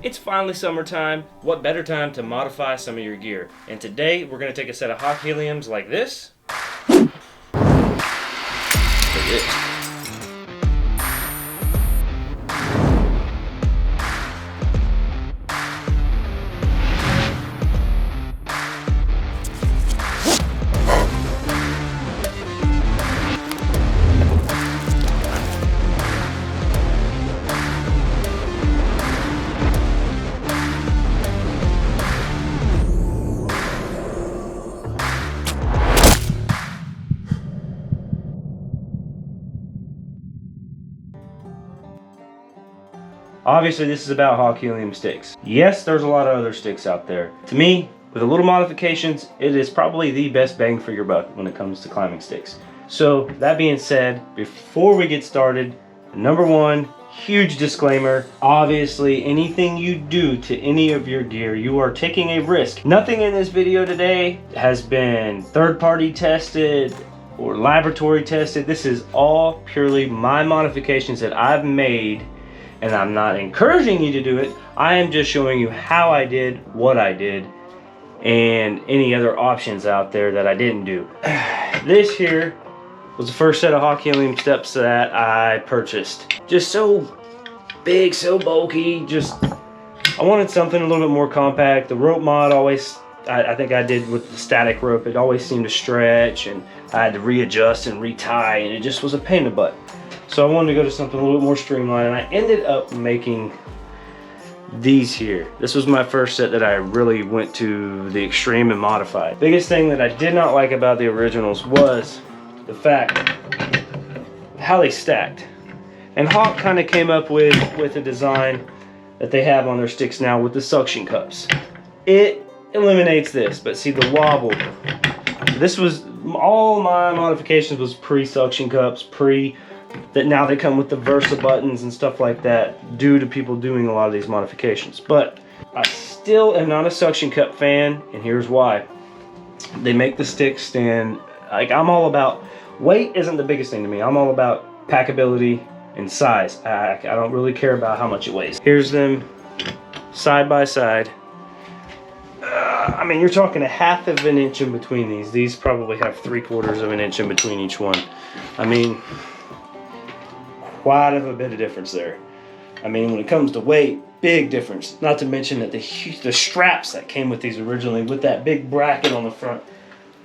It's finally summertime. What better time to modify some of your gear? And today we're going to take a set of Hawk Heliums like this. Look at this. Obviously this is about Hawk Helium sticks. Yes, there's a lot of other sticks out there. To me, with a little modifications, it is probably the best bang for your buck when it comes to climbing sticks. So that being said, before we get started, number one, huge disclaimer, obviously anything you do to any of your gear, you are taking a risk. Nothing in this video today has been third-party tested or laboratory tested. This is all purely my modifications that I've made. And I'm not encouraging you to do it. I am just showing you how I did what I did and any other options out there that I didn't do. This here was the first set of Hawk Helium steps that I purchased. Just so big, so bulky. I wanted something a little bit more compact. The rope mod always, I think I did with the static rope, it always seemed to stretch and I had to readjust and retie and it just was a pain in the butt. So I wanted to go to something a little bit more streamlined, and I ended up making these here. This was my first set that I really went to the extreme and modified. Biggest thing that I did not like about the originals was the fact how they stacked. And Hawk kind of came up with a design that they have on their sticks now with the suction cups. It eliminates this, but see the wobble. This was, all my modifications was pre-suction cups, that now they come with the Versa buttons and stuff like that due to people doing a lot of these modifications. But I still am not a suction cup fan, and here's why. They make the stick stand, like I'm all about, weight isn't the biggest thing to me. I'm all about packability and size. I don't really care about how much it weighs. Here's them side by side. I mean, you're talking a half of an inch in between these. These probably have 3/4 of an inch in between each one. I mean, quite of a bit of difference there. I mean, when it comes to weight, big difference. Not to mention that the straps that came with these originally, with that big bracket on the front,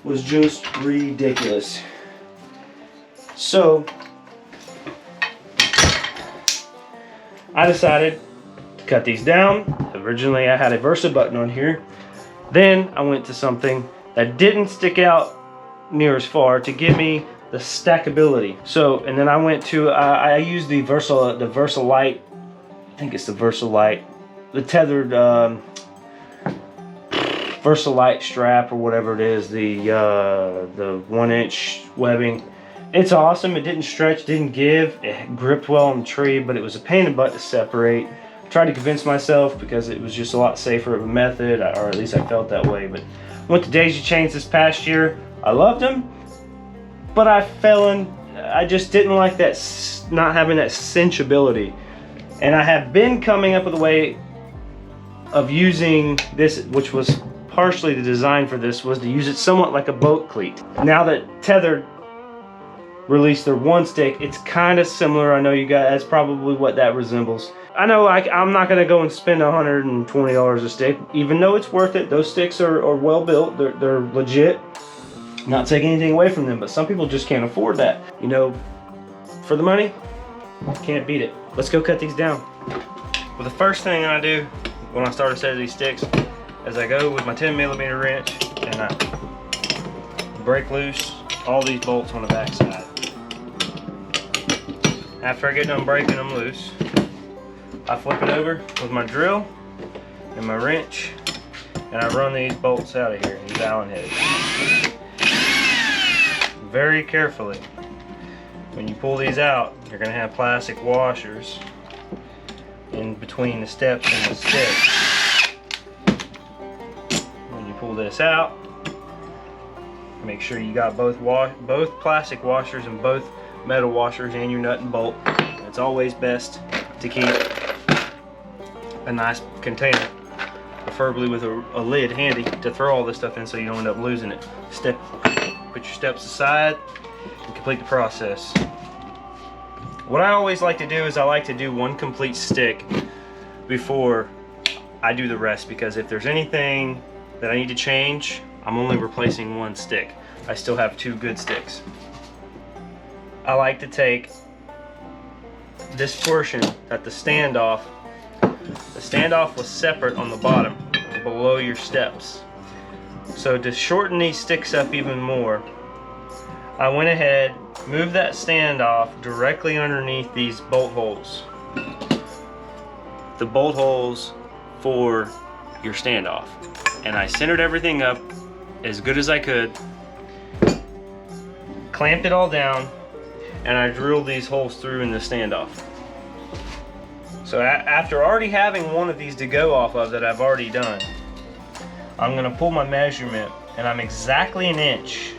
was just ridiculous. So I decided to cut these down. Originally I had a Versa button on here. Then I went to something that didn't stick out near as far to give me the stackability. So, and then I went to, I used the Versa Light, I think it's the Versa Light, the tethered Versa Light strap or whatever it is, the 1-inch webbing. It's awesome. It didn't stretch, didn't give, it gripped well on the tree, but it was a pain in the butt to separate. I tried to convince myself because it was just a lot safer of a method, or at least I felt that way. But I went to daisy chains this past year. I loved them, but I just didn't like that, not having that cinchability. And I have been coming up with a way of using this, which was partially the design for this, was to use it somewhat like a boat cleat. Now that Tethered released their one stick, it's kind of similar. I know you guys, that's probably what that resembles. I know I'm not going to go and spend $120 a stick, even though it's worth it. Those sticks are well built, they're legit. Not taking anything away from them, but some people just can't afford that. You know, for the money, can't beat it. Let's go cut these down. Well, the first thing I do when I start a set of these sticks is I go with my 10mm wrench and I break loose all these bolts on the back side. After I get done breaking them loose, I flip it over with my drill and my wrench and I run these bolts out of here, these Allen heads. Very carefully. When you pull these out, you're going to have plastic washers in between the steps and the stick. When you pull this out, make sure you got both plastic washers and both metal washers and your nut and bolt. It's always best to keep a nice container, preferably with a lid handy to throw all this stuff in so you don't end up losing it. Put your steps aside and complete the process. What I always like to do is I like to do one complete stick before I do the rest, because if there's anything that I need to change, I'm only replacing one stick. I still have 2 good sticks. I like to take this portion at the standoff. The standoff was separate on the bottom, below your steps. So to shorten these sticks up even more, I went ahead, moved that standoff directly underneath these bolt holes. The bolt holes for your standoff. And I centered everything up as good as I could, clamped it all down, and I drilled these holes through in the standoff. So after already having one of these to go off of that I've already done, I'm gonna pull my measurement, and I'm exactly 1 inch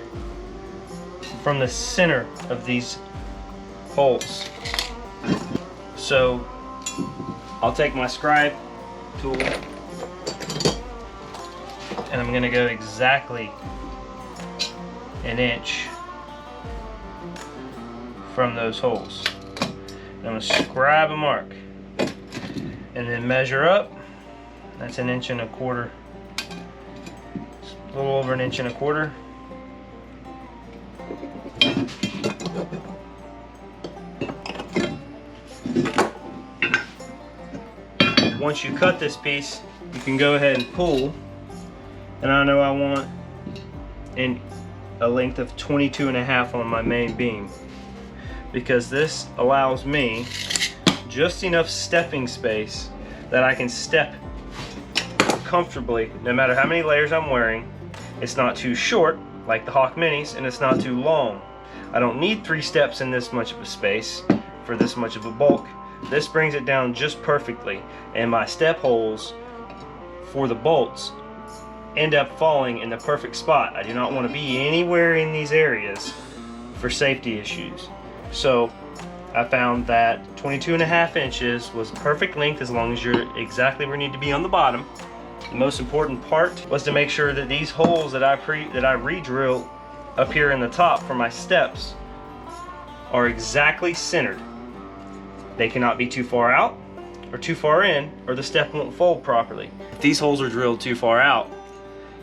from the center of these holes. So I'll take my scribe tool and I'm gonna go exactly 1 inch from those holes. I'm gonna scribe a mark and then measure up. That's 1 1/4 inches. A little over 1 1/4 inches. Once you cut this piece, you can go ahead and pull, and I know I want a length of 22.5 on my main beam, because this allows me just enough stepping space that I can step comfortably no matter how many layers I'm wearing. It's not too short like the Hawk Minis, and it's not too long. I don't need 3 steps in this much of a space for this much of a bulk. This brings it down just perfectly, and my step holes for the bolts end up falling in the perfect spot. I do not want to be anywhere in these areas for safety issues. So I found that 22.5 inches was perfect length, as long as you're exactly where you need to be on the bottom. The most important part was to make sure that these holes that I re-drill up here in the top for my steps are exactly centered. They cannot be too far out or too far in, or the step won't fold properly. If these holes are drilled too far out,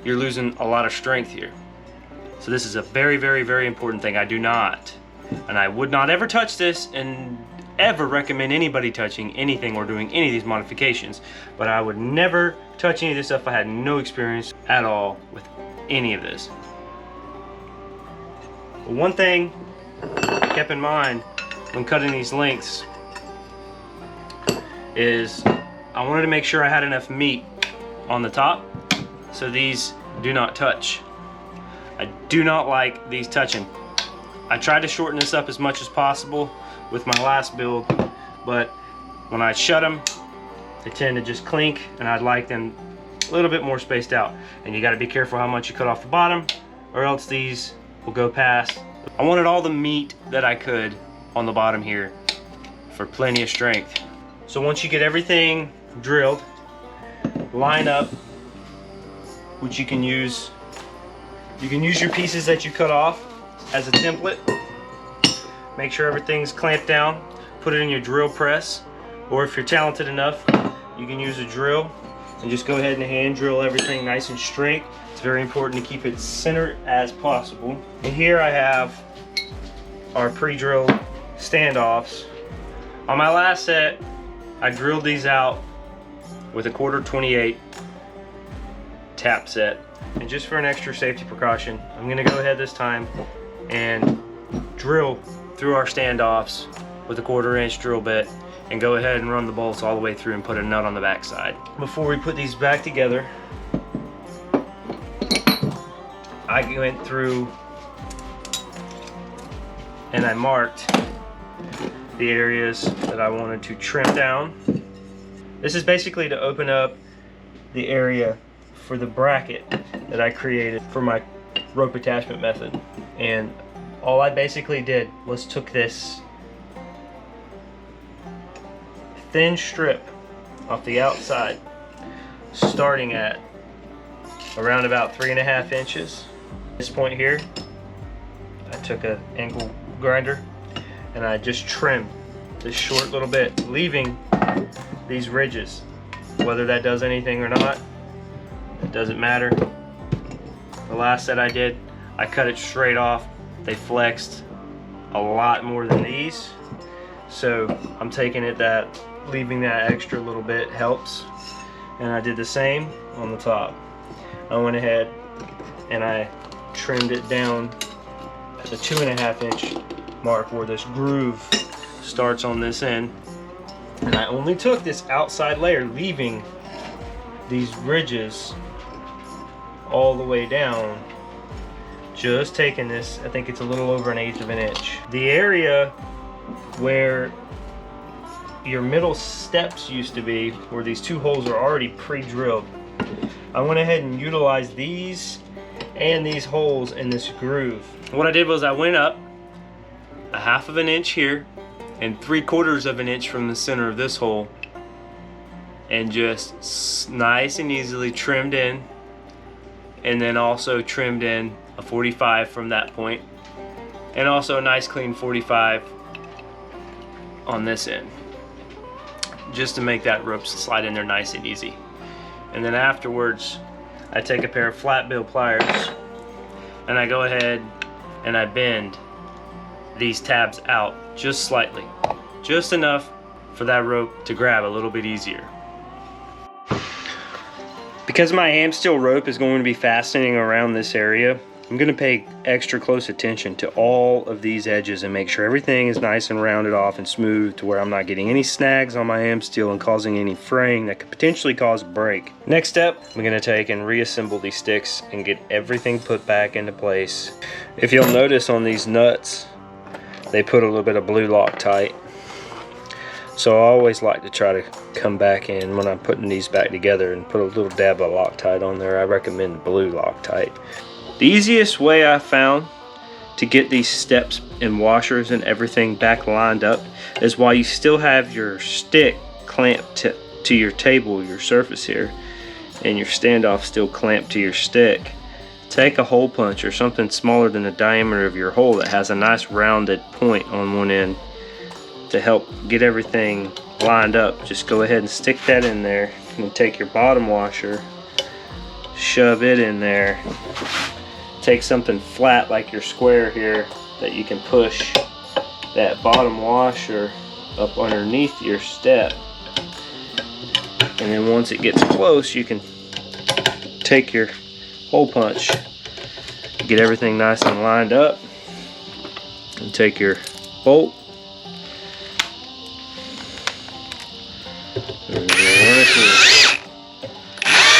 you're losing a lot of strength here. So this is a very, very, very important thing. I do not, and I would not ever touch this and ever recommend anybody touching anything or doing any of these modifications, but I would never touch any of this stuff if I had no experience at all with any of this. But one thing I kept in mind when cutting these lengths is I wanted to make sure I had enough meat on the top so these do not touch. I do not like these touching. I tried to shorten this up as much as possible with my last build, but when I shut them, they tend to just clink, and I'd like them a little bit more spaced out. And you got to be careful how much you cut off the bottom, or else these will go past. I wanted all the meat that I could on the bottom here for plenty of strength. So once you get everything drilled, line up, which you can use your pieces that you cut off as a template. Make sure everything's clamped down, put it in your drill press, or if you're talented enough, you can use a drill and just go ahead and hand drill everything nice and straight. It's very important to keep it centered as possible. And here I have our pre-drilled standoffs. On my last set, I drilled these out with a 1/4 tap set. And just for an extra safety precaution, I'm gonna go ahead this time and drill through our standoffs with a 1/4 drill bit, and go ahead and run the bolts all the way through and put a nut on the back side. Before we put these back together, I went through and I marked the areas that I wanted to trim down. This is basically to open up the area for the bracket that I created for my rope attachment method. And all I basically did was took this thin strip off the outside, starting at around about 3.5 inches. This point here, I took an angle grinder and I just trimmed this short little bit, leaving these ridges. Whether that does anything or not, it doesn't matter. The last set I did, I cut it straight off. They flexed a lot more than these, so I'm taking it that leaving that extra little bit helps, and I did the same on the top. I went ahead and I trimmed it down at the 2.5 inch mark where this groove starts on this end, and I only took this outside layer, leaving these ridges all the way down, just taking this, I think it's a little over 1/8 of an inch. The area where your middle steps used to be, where these two holes are already pre-drilled, I went ahead and utilized these and these holes in this groove. What I did was I went up 1/2 of an inch here and 3/4 of an inch from the center of this hole, and just nice and easily trimmed in, and then also trimmed in a 45 from that point, and also a nice clean 45 on this end, just to make that rope slide in there nice and easy. And then afterwards, I take a pair of flat bill pliers and I go ahead and I bend these tabs out just slightly, just enough for that rope to grab a little bit easier. Because my ham steel rope is going to be fastening around this area, I'm going to pay extra close attention to all of these edges and make sure everything is nice and rounded off and smooth, to where I'm not getting any snags on my ham steel and causing any fraying that could potentially cause a break. Next step, I'm going to take and reassemble these sticks and get everything put back into place. If you'll notice on these nuts, they put a little bit of blue Loctite. So I always like to try to come back in when I'm putting these back together and put a little dab of Loctite on there. I recommend blue Loctite. The easiest way I found to get these steps and washers and everything back lined up is while you still have your stick clamped to your table, your surface here, and your standoff still clamped to your stick, take a hole punch or something smaller than the diameter of your hole that has a nice rounded point on one end to help get everything lined up. Just go ahead and stick that in there, and then take your bottom washer, shove it in there. Take something flat like your square here that you can push that bottom washer up underneath your step, and then once it gets close, you can take your hole punch, get everything nice and lined up, and take your bolt and run it through.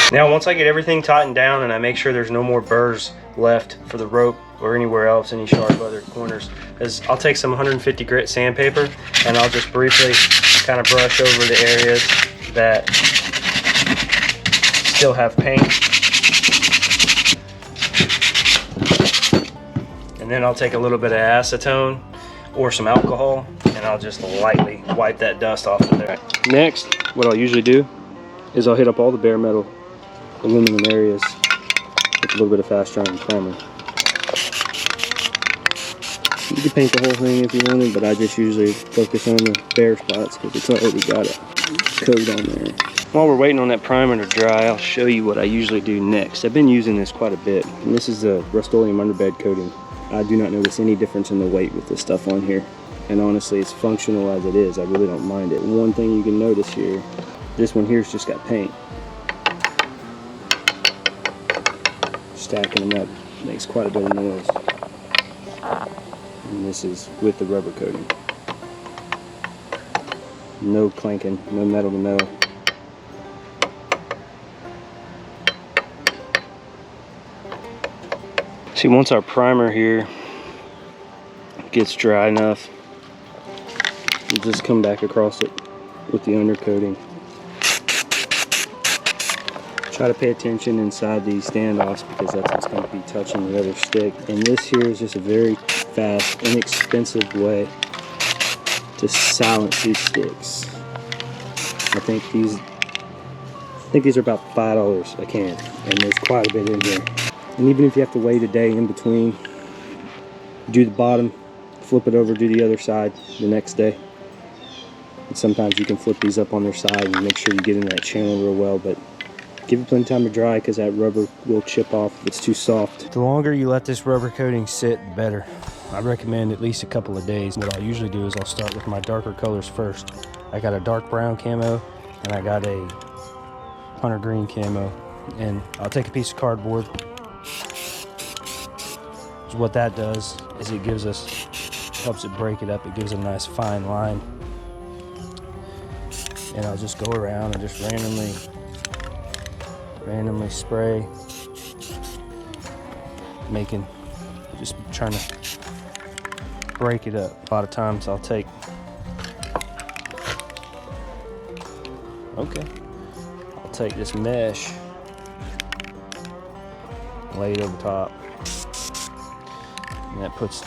Now once I get everything tightened down and I make sure there's no more burrs left for the rope or anywhere else, any sharp other corners, is I'll take some 150 grit sandpaper and I'll just briefly kind of brush over the areas that still have paint. And then I'll take a little bit of acetone or some alcohol and I'll just lightly wipe that dust off of there. Next, what I'll usually do is I'll hit up all the bare metal aluminum areas with a little bit of fast drying primer. You can paint the whole thing if you wanted, but I just usually focus on the bare spots because it's already got a coat on there. While we're waiting on that primer to dry, I'll show you what I usually do next. I've been using this quite a bit, and this is the Rust-Oleum underbed coating. I do not notice any difference in the weight with this stuff on here, and honestly, it's functional as it is. I really don't mind it. One thing you can notice here, this one here's just got paint. Stacking them up makes quite a bit of noise. And this is with the rubber coating. No clanking, no metal to metal. See, once our primer here gets dry enough, we'll just come back across it with the undercoating. Try to pay attention inside these standoffs because that's what's going to be touching the other stick. And this here is just a very fast, inexpensive way to silence these sticks. I think I think these are about $5 a can, and there's quite a bit in here. And even if you have to wait a day in between, do the bottom, flip it over, do the other side the next day. And sometimes you can flip these up on their side and make sure you get in that channel real well, but give it plenty of time to dry because that rubber will chip off if it's too soft. The longer you let this rubber coating sit, the better. I recommend at least a couple of days. What I'll usually do is I'll start with my darker colors first. I got a dark brown camo and I got a hunter green camo, and I'll take a piece of cardboard. So what that does is it gives us, helps it break it up. It gives it a nice fine line. And I'll just go around and just randomly spray, just trying to break it up. A lot of times I'll take, I'll take this mesh, lay it over top, and that puts a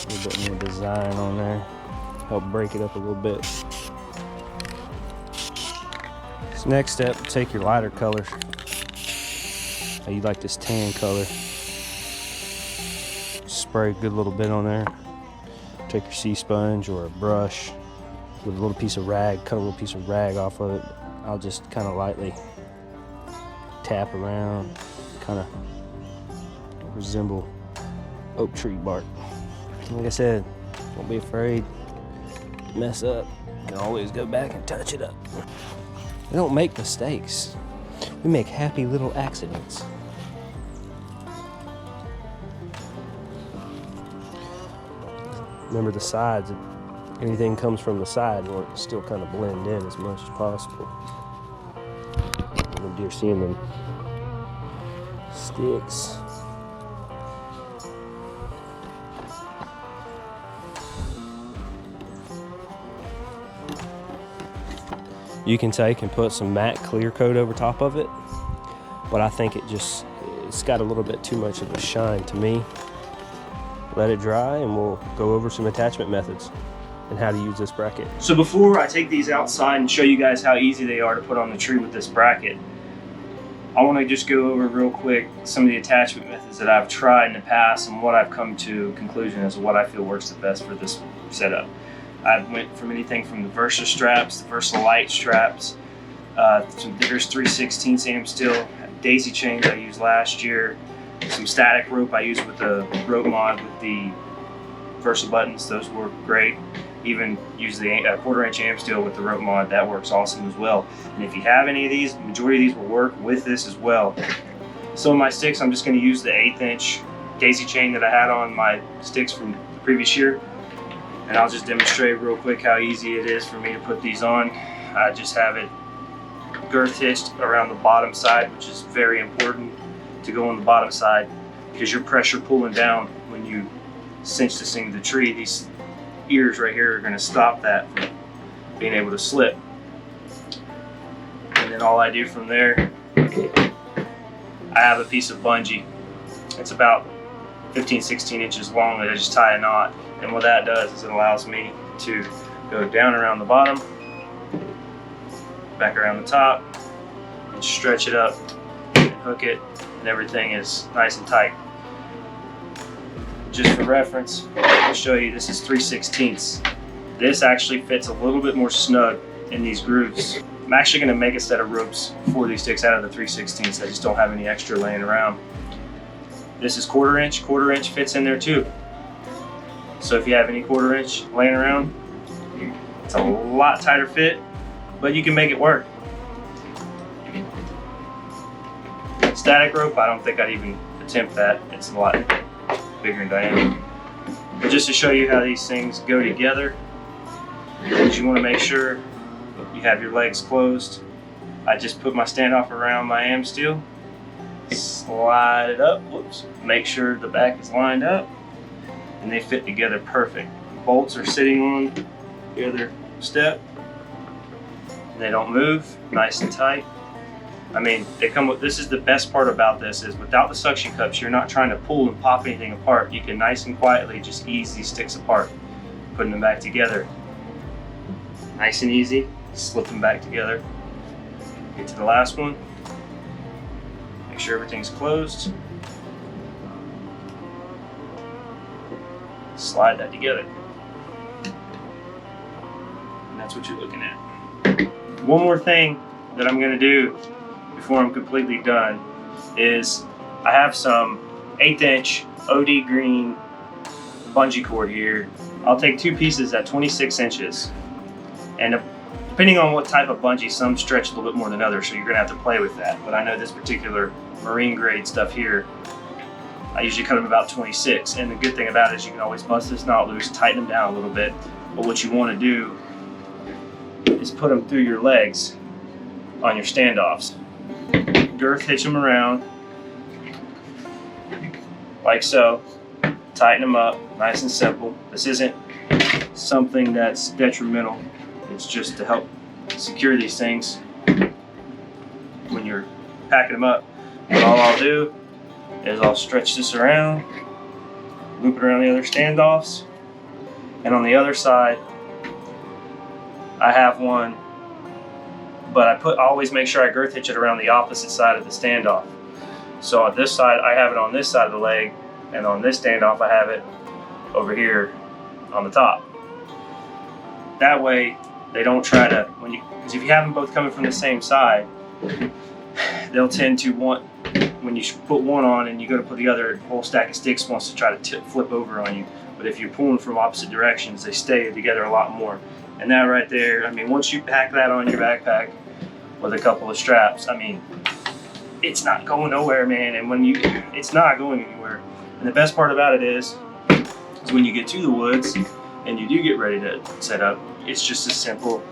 little bit more design on there, help break it up a little bit. So next step, take your lighter color. You like this tan color. Spray a good little bit on there. Take your sea sponge or a brush with a little piece of rag, cut a little piece of rag off of it. I'll just kind of lightly tap around, kind of resemble oak tree bark. Like I said, don't be afraid to mess up. You can always go back and touch it up. We don't make mistakes. We make happy little accidents. Remember the sides, if anything comes from the side, you want it to still kind of blend in as much as possible. Oh dear, seeing them sticks. You can take and put some matte clear coat over top of it, but I think it's got a little bit too much of a shine to me. Let it dry and we'll go over some attachment methods and how to use this bracket. So before I take these outside and show you guys how easy they are to put on the tree with this bracket, I want to just go over real quick some of the attachment methods that I've tried in the past and what I've come to a conclusion as to what I feel works the best for this setup. I went from anything from the Versa straps, the Versa Light straps, some Diggers 3/16 amp steel, daisy chains I used last year, some static rope I used with the rope mod with the Versa buttons. Those work great. Even use the 1/4 inch amp steel with the rope mod. That works awesome as well. And if you have any of these, the majority of these will work with this as well. Some of my sticks, I'm just going to use the 1/8 inch daisy chain that I had on my sticks from the previous year. And I'll just demonstrate real quick how easy it is for me to put these on. I just have it girth hitched around the bottom side, which is very important to go on the bottom side because your pressure pulling down when you cinch this thing to the tree, these ears right here are going to stop that from being able to slip. And then all I do from there, I have a piece of bungee. It's about 15-16 inches long that I just tie a knot. And what that does is it allows me to go down around the bottom, back around the top, and stretch it up, and hook it, and everything is nice and tight. Just for reference, I'll show you, this is 3/16. This actually fits a little bit more snug in these grooves. I'm actually going to make a set of ropes for these sticks out of the 3/16. I just don't have any extra laying around. This is 1/4 inch. 1/4 inch fits in there too. So if you have any 1/4 inch laying around, it's a lot tighter fit, but you can make it work. Static rope, I don't think I'd even attempt that. It's a lot bigger in diameter. But just to show you how these things go together, is you want to make sure you have your legs closed. I just put my standoff around my am steel, slide it up, whoops, make sure the back is lined up, and they fit together perfect. Bolts are sitting on the other step, and they don't move, nice and tight. I mean, they come with, this is the best part about this, is without the suction cups, you're not trying to pull and pop anything apart. You can nice and quietly just ease these sticks apart, putting them back together. Nice and easy, slip them back together. Get to the last one. Make sure everything's closed. Slide that together. And that's what you're looking at. One more thing that I'm gonna do before I'm completely done is I have some 1/8 inch OD green bungee cord here. I'll take 2 pieces at 26 inches. And depending on what type of bungee, some stretch a little bit more than others, so you're gonna have to play with that. But I know this particular marine grade stuff here, I usually cut them about 26. And the good thing about it is you can always bust this knot loose, tighten them down a little bit. But what you wanna do is put them through your legs on your standoffs. Girth hitch them around, like so. Tighten them up, nice and simple. This isn't something that's detrimental. It's just to help secure these things when you're packing them up. But all I'll do is I'll stretch this around, loop it around the other standoffs, and on the other side, I have one, but I always make sure I girth hitch it around the opposite side of the standoff. So on this side, I have it on this side of the leg, and on this standoff, I have it over here on the top. That way, they don't try to, because if you have them both coming from the same side, they'll tend to want, when you put one on and you go to put the other, the whole stack of sticks wants to try to flip over on you. But if you're pulling from opposite directions, they stay together a lot more. And that right there, I mean, once you pack that on your backpack with a couple of straps, I mean, it's not going nowhere, man. And it's not going anywhere. And the best part about it is when you get to the woods and you do get ready to set up, it's just as simple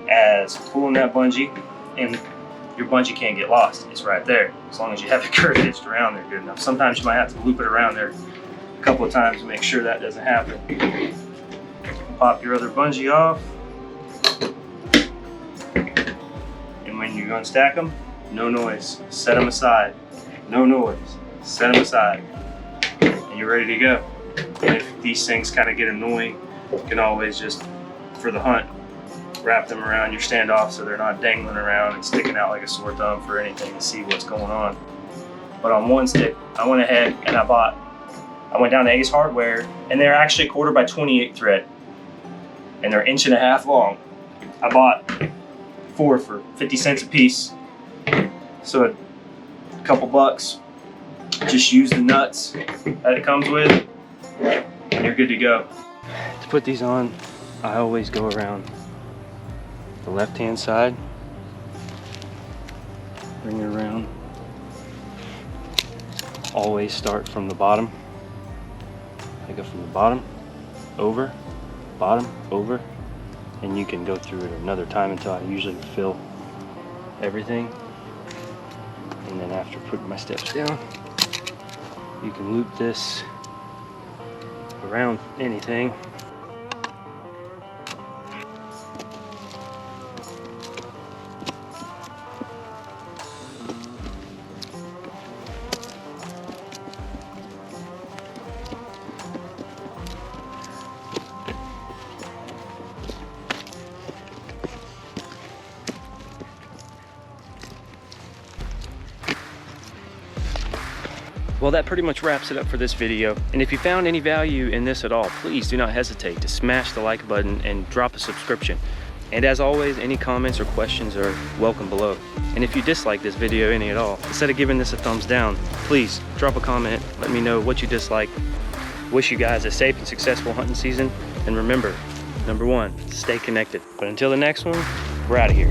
as pulling that bungee, and your bungee can't get lost. It's right there, as long as you have it girth hitched around there good enough. Sometimes you might have to loop it around there a couple of times to make sure that doesn't happen. Pop your other bungee off, and when you unstack them, no noise. Set them aside. No noise. Set them aside. And you're ready to go. And if these things kind of get annoying, you can always just, for the hunt, wrap them around your standoff so they're not dangling around and sticking out like a sore thumb for anything to see what's going on. But on one stick, I went ahead and I went down to Ace Hardware, and they're actually 1/4 by 28 thread, and they're 1.5 inches long. I bought 4 for 50 cents a piece, so a couple bucks. Just use the nuts that it comes with, and you're good to go. To put these on, I always go around the left-hand side, bring it around. Always start from the bottom. I go from the bottom, over, bottom, over, and you can go through it another time until I usually fill everything. And then after putting my steps down, you can loop this around anything. Well, that pretty much wraps it up for this video. And if you found any value in this at all, please do not hesitate to smash the like button and drop a subscription. And as always, any comments or questions are welcome below. And if you dislike this video any at all, instead of giving this a thumbs down, please drop a comment, let me know what you dislike. Wish you guys a safe and successful hunting season. And remember, number 1, stay connected. But until the next one, we're out of here.